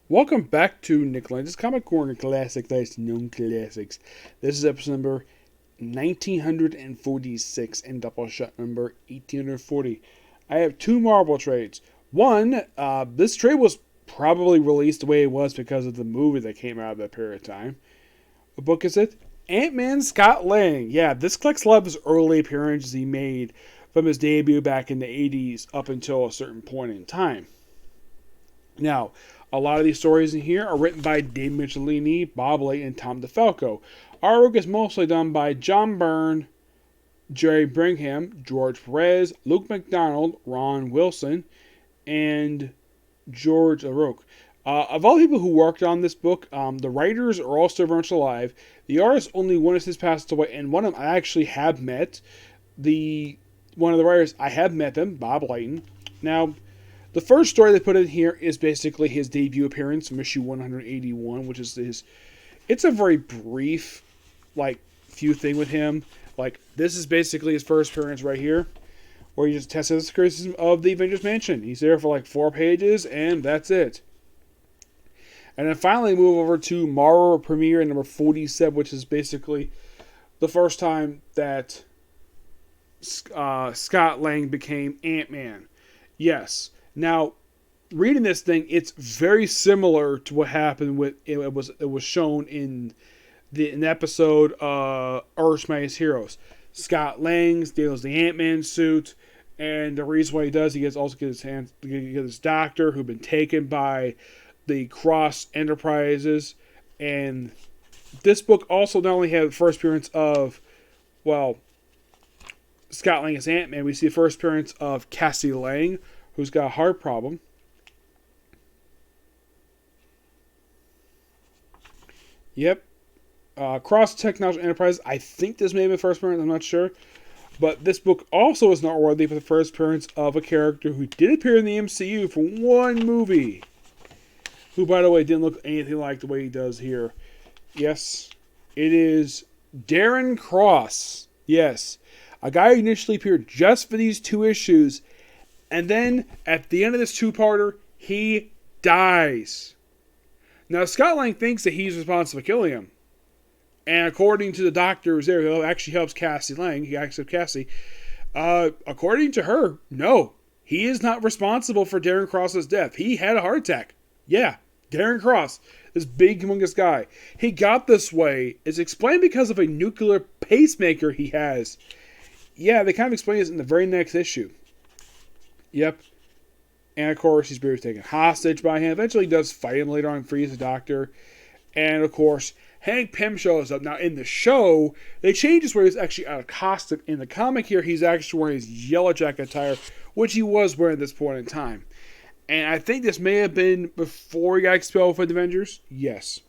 Welcome back to Nick Lenz's Comic Corner Classic Last Known Classics. This is episode number 1946 and Doubleshot number 1840. I have two Marvel trades. One, this trade was probably released the way it was because of the movie that came out at that period of time. What book is it? Ant-Man Scott Lang. Yeah, this collects a lot of his early appearances he made from his debut back in the 80s up until a certain point in time. Now, a lot of these stories in here are written by Dave Michelini, Bob Layton, and Tom DeFalco. Artwork is mostly done by John Byrne, Jerry Brigham, George Perez, Luke McDonald, Ron Wilson, and George LaRocque. Of all the people who worked on this book, the writers are all still very much alive. The artist, only one has passed away, and one of them I actually have met. One of the writers, I have met them, Bob Layton. Now, the first story they put in here is basically his debut appearance from issue 181, which is his. It's a very brief, few thing with him. This is basically his first appearance right here, where he just tests the criticism of the Avengers Mansion. He's there for 4 pages, and that's it. And then finally move over to Marvel Premiere number 47, which is basically the first time that Scott Lang became Ant-Man. Yes. Now, reading this thing, it's very similar to what happened with it was shown in an episode Earth's Mightiest Heroes. Scott Lang steals the Ant-Man suit, and the reason why he does, he gets his doctor who'd been taken by the Cross Enterprises, and this book also not only had the first appearance of, Scott Lang as Ant-Man, we see the first appearance of Cassie Lang, who's got a heart problem. Yep. Cross Technology Enterprise. I think this may be the first appearance. I'm not sure. But this book also is noteworthy for the first appearance of a character who did appear in the MCU for one movie. Who, by the way, didn't look anything like the way he does here. Yes. It is Darren Cross. Yes. A guy who initially appeared just for these 2 issues. And then, at the end of this 2-parter, he dies. Now, Scott Lang thinks that he's responsible for killing him. And according to the doctor who's there, who actually helps Cassie Lang, he actually helps Cassie, according to her, no, he is not responsible for Darren Cross's death. He had a heart attack. Yeah, Darren Cross, this big, humongous guy. He got this way is explained because of a nuclear pacemaker he has. Yeah, they kind of explain this in the very next issue. Yep. And of course, he's briefly taken hostage by him. Eventually, he does fight him later on and frees the doctor. And of course, Hank Pym shows up. Now, in the show, they changed this where he's actually out of costume. In the comic here, he's actually wearing his Yellow Jacket attire, which he was wearing at this point in time. And I think this may have been before he got expelled from the Avengers. Yes.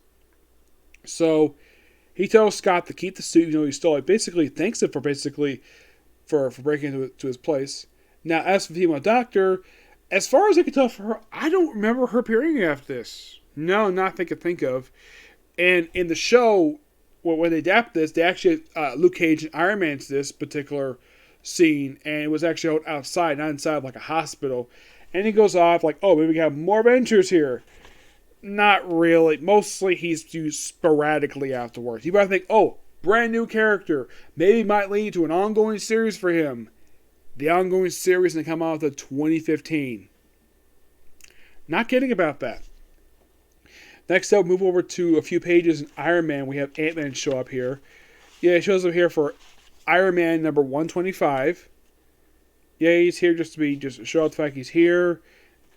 So, he tells Scott to keep the suit, he stole it. Basically, thanks him for breaking into his place. Now, as for the female doctor, as far as I can tell for her, I don't remember her appearing after this. No, not that I can think of. And in the show, when they adapt this, they actually, Luke Cage and Iron Man's this particular scene, and it was actually outside, not inside of a hospital. And he goes off maybe we have more Avengers here. Not really. Mostly he's used sporadically afterwards. You might think, brand new character. Maybe might lead to an ongoing series for him. The ongoing series is going to come out in 2015. Not kidding about that. Next up, move over to a few pages in Iron Man. We have Ant-Man show up here. Yeah, he shows up here for Iron Man number 125. Yeah, he's here just to show out the fact he's here.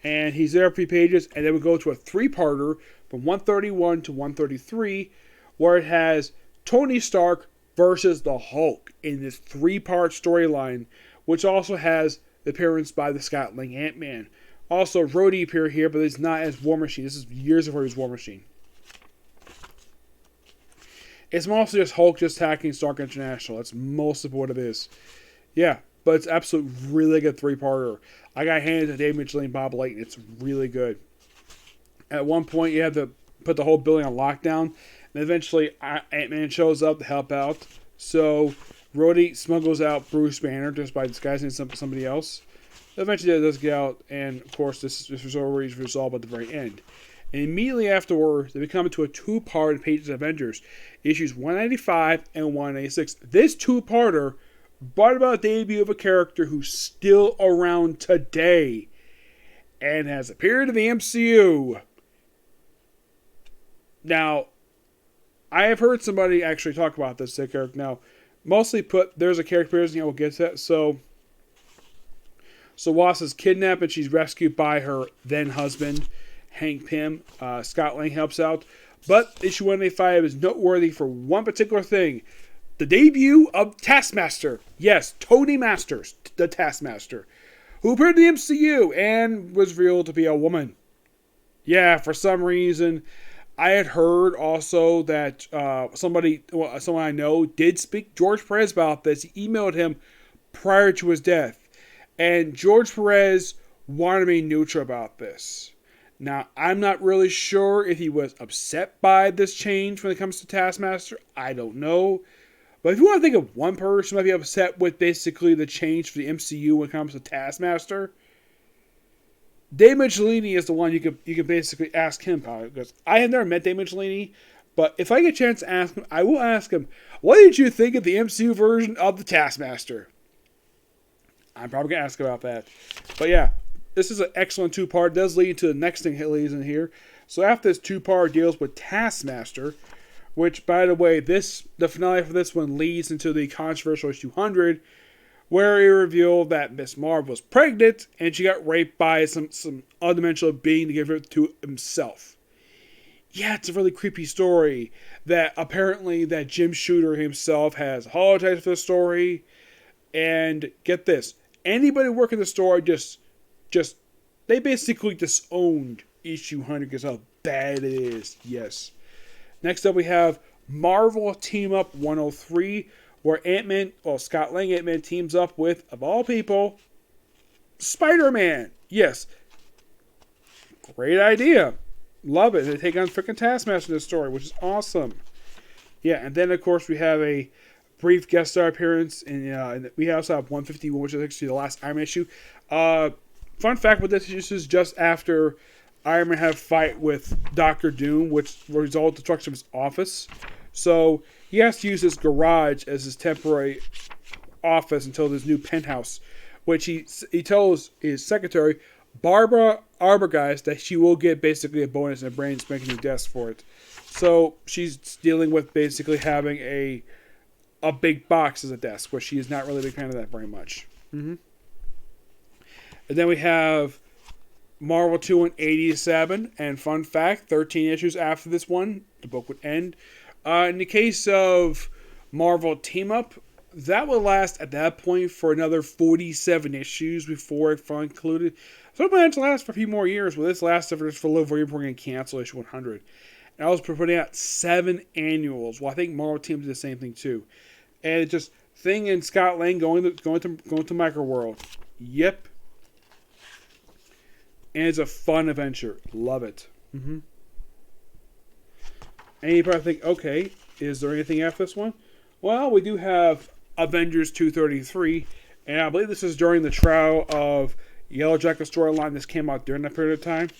And he's there for 3 pages. And then we go to a 3-parter from 131 to 133, where it has Tony Stark versus the Hulk in this 3-part storyline, which also has the appearance by the Scott Lang Ant-Man. Also, Rhodey appeared here, but it's not as War Machine. This is years before he was War Machine. It's mostly just Hulk just attacking Stark International. That's most of what it is. Yeah, but it's absolutely really good 3-parter. I got handed to Dave Mitchell and Bob Layton. It's really good. At one point, you have to put the whole building on lockdown, and eventually Ant-Man shows up to help out. So Rhodey smuggles out Bruce Banner just by disguising somebody else. Eventually, it does get out, and of course, this is already resolved at the very end. And immediately afterwards, they become into a two-part in Pages of Avengers, issues 195 and 196. This two-parter brought about the debut of a character who's still around today and has appeared in the MCU. Now, I have heard somebody actually talk about this character. Now, mostly there's a character, we'll get to that. So Wasp is kidnapped and she's rescued by her then husband, Hank Pym. Scott Lang helps out. But issue 185 is noteworthy for one particular thing. The debut of Taskmaster. Yes, Tony Masters, the Taskmaster, who appeared in the MCU and was revealed to be a woman. Yeah, for some reason, I had heard also that someone I know did speak to George Perez about this. He emailed him prior to his death. And George Perez wanted me neutral about this. Now, I'm not really sure if he was upset by this change when it comes to Taskmaster. I don't know. But if you want to think of one person who might be upset with basically the change for the MCU when it comes to Taskmaster, Dave Michelini is the one you can basically ask him about it. Because I have never met Dave Michelini, but if I get a chance to ask him, I will ask him, what did you think of the MCU version of the Taskmaster? I'm probably going to ask about that. But yeah, this is an excellent two-part. It does lead to the next thing that leads in here. So after this two-part deals with Taskmaster, which, by the way, the finale for this one leads into the controversial issue 100, where he revealed that Miss Marvel was pregnant and she got raped by some undimensional being to give her to himself. Yeah, it's a really creepy story that apparently that Jim Shooter himself has apologized for the story. And get this, anybody working the story they basically disowned issue 100 because how bad it is. Yes. Next up we have Marvel Team Up 103, where Scott Lang Ant-Man teams up with, of all people, Spider-Man. Yes. Great idea. Love it. They take on freaking Taskmaster in this story, which is awesome. Yeah, and then of course we have a brief guest star appearance, and we also have 151, which is actually the last Iron Man issue. Fun fact with this issue is just after Iron Man had a fight with Doctor Doom, which resulted in the destruction of his office. So he has to use his garage as his temporary office until this new penthouse, which he tells his secretary, Barbara Arbogast, that she will get basically a bonus and a brand spanking new desk for it. So she's dealing with basically having a big box as a desk, where she is not really a big fan of that very much. Mm-hmm. And then we have Marvel 287, and fun fact, 13 issues after this one, the book would end. In the case of Marvel Team Up, that would last at that point for another 47 issues before it finally concluded. So it might last for a few more years, but this lasted for a little before we're going to cancel issue 100. And I was putting out 7 annuals. Well, I think Marvel Team did the same thing too. And it's just Thing and Scott Lang going to Microworld. Yep. And it's a fun adventure. Love it. Mm-hmm. And you probably think, okay, is there anything after this one? Well, we do have Avengers 233, and I believe this is during the trial of Yellow Jacket storyline. This came out during that period of time.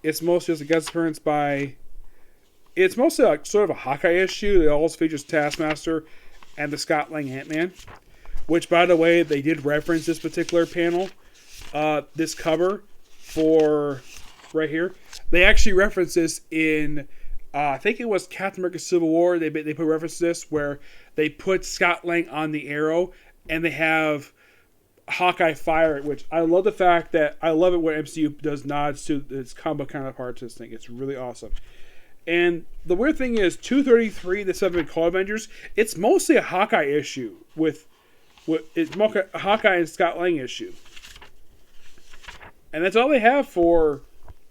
It's mostly just a guest appearance by... It's mostly like sort of a Hawkeye issue. It also features Taskmaster and the Scott Lang Ant-Man, which, by the way, they did reference this particular panel. This cover for right here. They actually reference this in, I think it was Captain America Civil War. They put reference to this where they put Scott Lang on the arrow and they have Hawkeye fire it, which I love the fact that I love it when MCU does nods to its comic counterparts. This thing, it's really awesome. And the weird thing is, 233, the 7 called Avengers, it's mostly a Hawkeye issue it's a Hawkeye and Scott Lang issue. And that's all they have for,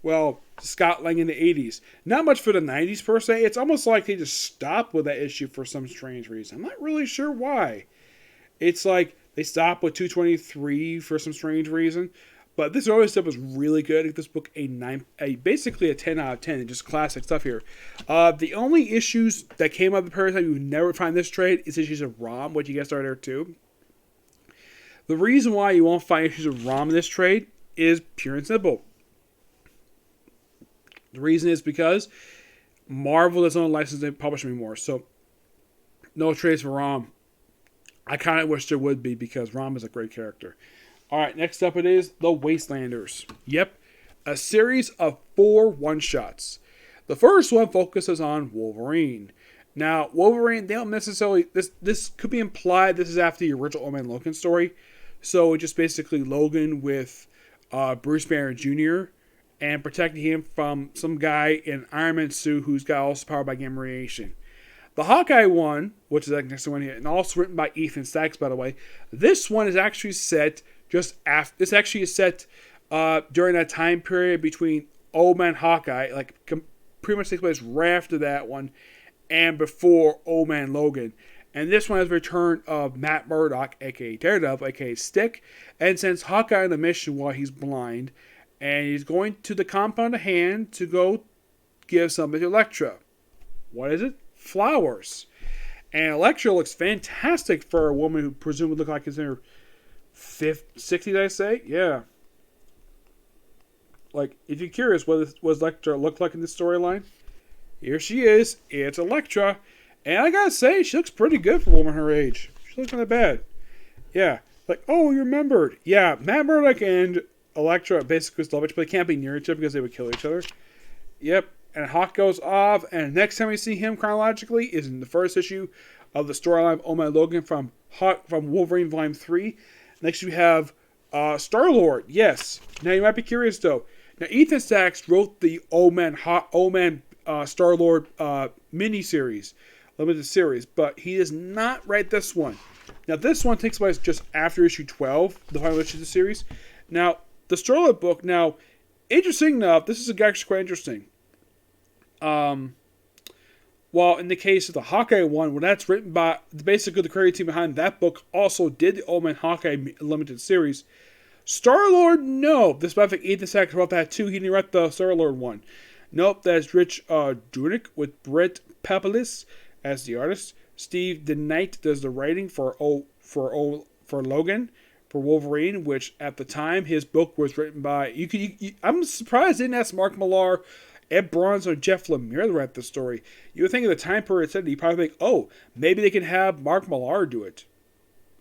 well, Scott Lang in the 80s. Not much for the 90s, per se. It's almost like they just stopped with that issue for some strange reason. I'm not really sure why. It's like they stopped with 223 for some strange reason. But this early stuff was really good. I give this book basically a 10 out of 10. Just classic stuff here. The only issues that came out of the period of time you would never find this trade is issues of ROM, which you guys are there too. The reason why you won't find issues of ROM in this trade is pure and simple. The reason is because Marvel doesn't own license to publish anymore, so no trades for Rom. I kind of wish there would be because Rom is a great character. All right, next up it is The Wastelanders. Yep, a series of 4 one-shots. The first one focuses on Wolverine. Now, Wolverine, they don't necessarily... This could be implied this is after the original Old Man Logan story. So, it's just basically Logan with Bruce Banner Jr. and protecting him from some guy in an Iron Man suit who's got also powered by gamma radiation. The Hawkeye one, which is the next one here, and also written by Ethan Sachs, by the way. This one is actually set just after... This actually is set during that time period between Old Man Hawkeye, like pretty much takes place right after that one, and before Old Man Logan. And this one has the return of Matt Murdock, aka Daredevil, aka Stick, and sends Hawkeye on a mission while he's blind, and he's going to the compound of hand to go give something to Elektra. What is it? Flowers. And Elektra looks fantastic for a woman who presumably looked like is in her 60s, I say? Yeah. Like, if you're curious what Elektra looked like in this storyline, here she is. It's Elektra. And I gotta say, she looks pretty good for a woman her age. She looks not that bad. Yeah. Like, oh, you remembered. Yeah, Matt Murdock and Elektra basically love each other, but they can't be near each other because they would kill each other. Yep. And Hawk goes off, and next time we see him chronologically is in the first issue of the storyline of Oh My Logan from Wolverine Volume 3. Next we have Star-Lord. Yes. Now you might be curious though. Now Ethan Sachs wrote the Star-Lord miniseries, limited series, but he does not write this one. Now this one takes place just after issue 12, the final issue of the series. Now the Star-Lord book. Now, interesting enough, this is actually quite interesting. While in the case of the Hawkeye one, when that's written by basically the creative team behind that book also did the Old Man Hawkeye limited series. Star-Lord, no. This by Ethan Sachs wrote that too. He didn't write the Star-Lord one. Nope, that's Rich Drunick with Brett Papelis as the artist. Steve DeKnight does the writing for Logan, for Wolverine, which at the time his book was written by. I'm surprised they didn't ask Mark Millar, Ed Bronze, or Jeff Lemire to write the story. You would think at the time period it said, you probably think, oh, maybe they can have Mark Millar do it.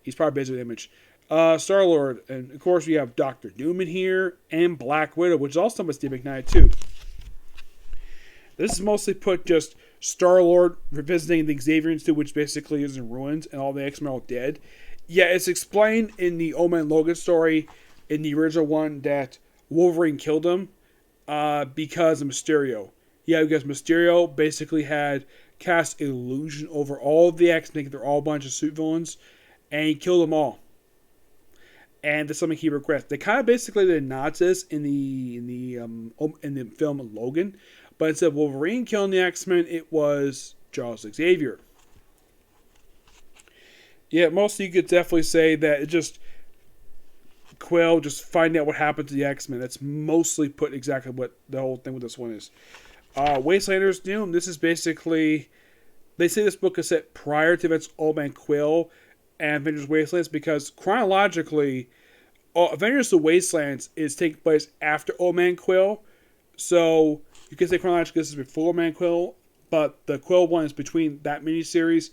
He's probably busy with Image. Star-Lord, and of course we have Dr. Doom in here, and Black Widow, which is also by Steve McKnight too. This is mostly put just Star-Lord revisiting the Xavier Institute, which basically is in ruins, and all the X-Men are all dead. Yeah, it's explained in the Old Man Logan story, in the original one, that Wolverine killed him because of Mysterio. Yeah, because Mysterio basically had cast illusion over all of the X-Men, they're all a bunch of suit villains, and he killed them all. And that's something he regrets. They kind of basically did not this in the film Logan, but instead of Wolverine killing the X-Men, it was Charles Xavier. Yeah, mostly you could definitely say that it just Quill just find out what happened to the X-Men. That's mostly put exactly what the whole thing with this one is. Wastelanders Doom. This is basically, they say this book is set prior to events Old Man Quill and Avengers Wastelands because chronologically, Avengers the Wastelands is taking place after Old Man Quill. So you can say chronologically this is before Old Man Quill, but the Quill one is between that miniseries,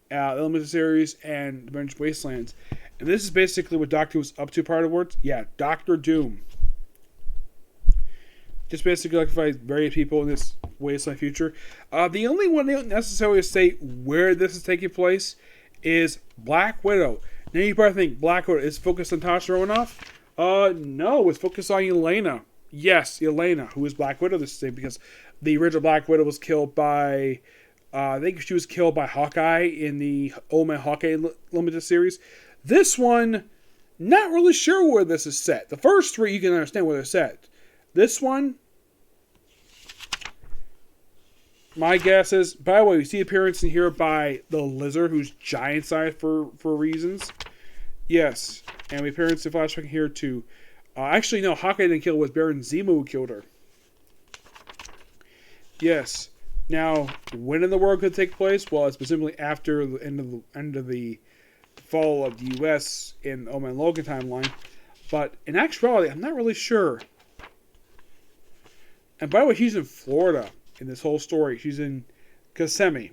the limited series, and Avengers Wastelands. And this is basically what Doctor was up to prior to words. Yeah, Doctor Doom. Just basically like various people in this Wasteland future. The only one they don't necessarily say where this is taking place is Black Widow. Now you probably think Black Widow is focused on Tasha Romanoff. No, it's focused on Yelena. Yes, Yelena, who is Black Widow this thing, because the original Black Widow was killed by, I think she was killed by Hawkeye in the Old Man Hawkeye limited series. This one, not really sure where this is set. The first three you can understand where they're set. This one, my guess is, by the way, we see appearance in here by the Lizard, who's giant size for reasons. Yes, and we appearance in flashback here too. Actually, no, Hawkeye didn't kill her. It was Baron Zemo who killed her. Yes. Now, when in the world could it take place? Well, it's presumably after the end of the fall of the U.S. in Old Man Logan timeline. But in actuality, I'm not really sure. And by the way, she's in Florida in this whole story. She's in Kissimmee,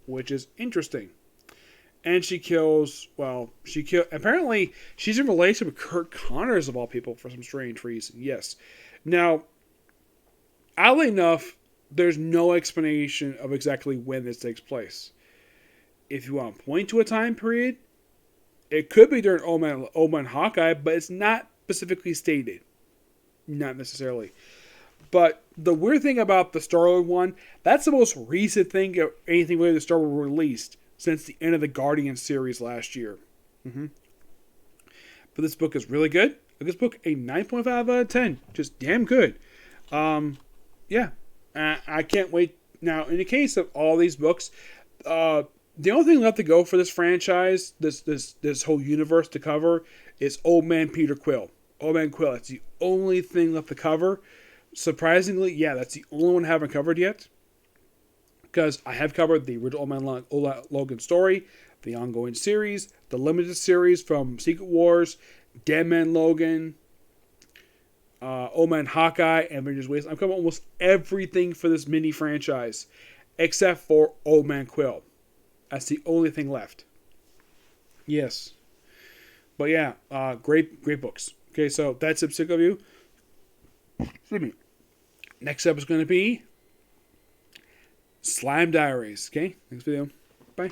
which is interesting. And apparently she's in relation with Kurt Connors, of all people, for some strange reason. Yes. Now, oddly enough, there's no explanation of exactly when this takes place. If you want to point to a time period, it could be during Old Man Hawkeye, but it's not specifically stated. Not necessarily. But the weird thing about the Star-Lord one, that's the most recent thing of anything related to Star Wars released since the end of the Guardians series last year. But this book is really good. This book, a 9.5 out of 10. Just damn good. Yeah. I can't wait. Now, in the case of all these books, the only thing left to go for this franchise, this whole universe to cover, is Old Man Peter Quill. Old Man Quill, that's the only thing left to cover. Surprisingly, yeah, that's the only one I haven't covered yet. Because I have covered the original Logan story, the ongoing series, the limited series from Secret Wars, Dead Man Logan, Old Man Hawkeye, and Avengers Wastelanders. I've covered almost everything for this mini franchise, except for Old Man Quill. That's the only thing left. Yes. But yeah, great books. Okay, so that's it, sick of you. Excuse me. Next up is going to be Slime Diaries. Okay, next video. Bye.